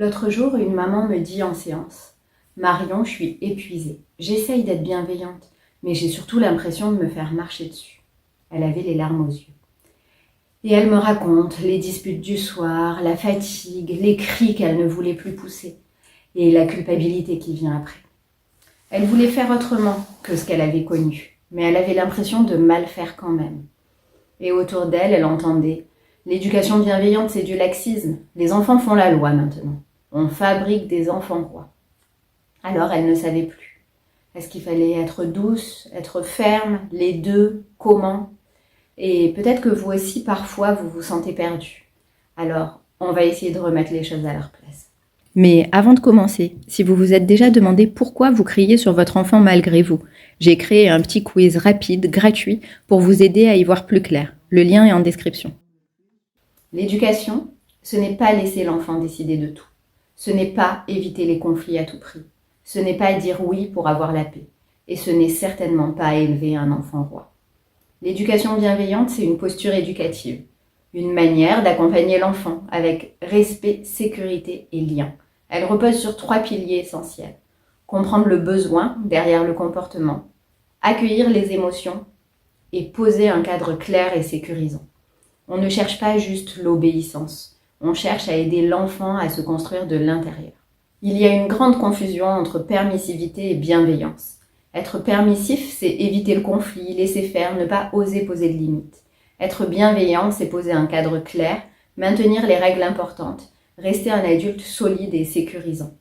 L'autre jour, une maman me dit en séance: Marion, je suis épuisée. J'essaye d'être bienveillante, mais j'ai surtout l'impression de me faire marcher dessus. Elle avait les larmes aux yeux. Et elle me raconte les disputes du soir, la fatigue, les cris qu'elle ne voulait plus pousser, et la culpabilité qui vient après. Elle voulait faire autrement que ce qu'elle avait connu, mais elle avait l'impression de mal faire quand même. Et autour d'elle, elle entendait: l'éducation bienveillante, c'est du laxisme. Les enfants font la loi maintenant. On fabrique des enfants rois. Alors elle ne savait plus. Est-ce qu'il fallait être douce, être ferme, les deux, comment? Et peut-être que vous aussi, parfois, vous vous sentez perdu. Alors, on va essayer de remettre les choses à leur place. Mais avant de commencer, si vous vous êtes déjà demandé pourquoi vous criez sur votre enfant malgré vous, j'ai créé un petit quiz rapide, gratuit, pour vous aider à y voir plus clair. Le lien est en description. L'éducation, ce n'est pas laisser l'enfant décider de tout. Ce n'est pas éviter les conflits à tout prix. Ce n'est pas dire oui pour avoir la paix. Et ce n'est certainement pas élever un enfant roi. L'éducation bienveillante, c'est une posture éducative. Une manière d'accompagner l'enfant avec respect, sécurité et lien. Elle repose sur 3 piliers essentiels. Comprendre le besoin derrière le comportement, accueillir les émotions et poser un cadre clair et sécurisant. On ne cherche pas juste l'obéissance, on cherche à aider l'enfant à se construire de l'intérieur. Il y a une grande confusion entre permissivité et bienveillance. Être permissif, c'est éviter le conflit, laisser faire, ne pas oser poser de limites. Être bienveillant, c'est poser un cadre clair, maintenir les règles importantes, rester un adulte solide et sécurisant.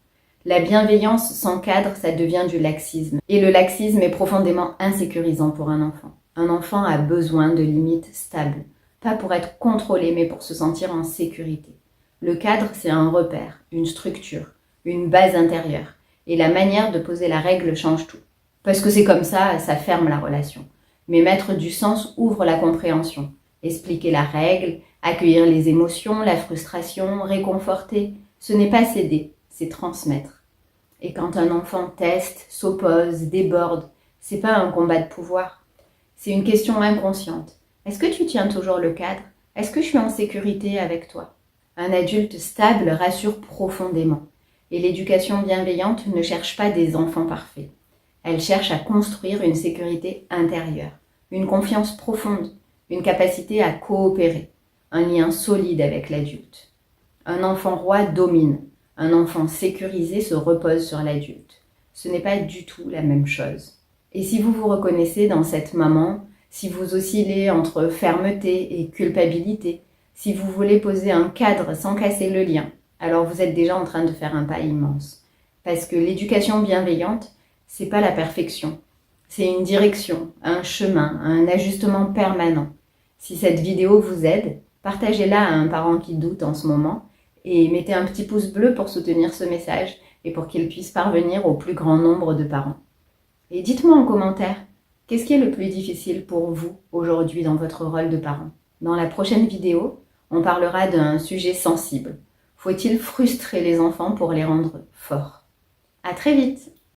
La bienveillance sans cadre, ça devient du laxisme. Et le laxisme est profondément insécurisant pour un enfant. Un enfant a besoin de limites stables. Pas pour être contrôlé, mais pour se sentir en sécurité. Le cadre, c'est un repère, une structure, une base intérieure. Et la manière de poser la règle change tout. Parce que c'est comme ça ferme la relation. Mais mettre du sens ouvre la compréhension. Expliquer la règle, accueillir les émotions, la frustration, réconforter, ce n'est pas céder, c'est transmettre. Et quand un enfant teste, s'oppose, déborde, c'est pas un combat de pouvoir. C'est une question inconsciente. Est-ce que tu tiens toujours le cadre? Est-ce que je suis en sécurité avec toi? Un adulte stable rassure profondément. Et l'éducation bienveillante ne cherche pas des enfants parfaits. Elle cherche à construire une sécurité intérieure, une confiance profonde, une capacité à coopérer, un lien solide avec l'adulte. Un enfant roi domine, un enfant sécurisé se repose sur l'adulte. Ce n'est pas du tout la même chose. Et si vous vous reconnaissez dans cette maman, si vous oscillez entre fermeté et culpabilité, si vous voulez poser un cadre sans casser le lien, alors vous êtes déjà en train de faire un pas immense. Parce que l'éducation bienveillante, c'est pas la perfection. C'est une direction, un chemin, un ajustement permanent. Si cette vidéo vous aide, partagez-la à un parent qui doute en ce moment et mettez un petit pouce bleu pour soutenir ce message et pour qu'il puisse parvenir au plus grand nombre de parents. Et dites-moi en commentaire, qu'est-ce qui est le plus difficile pour vous aujourd'hui dans votre rôle de parent? Dans la prochaine vidéo, on parlera d'un sujet sensible. Faut-il frustrer les enfants pour les rendre forts? À très vite!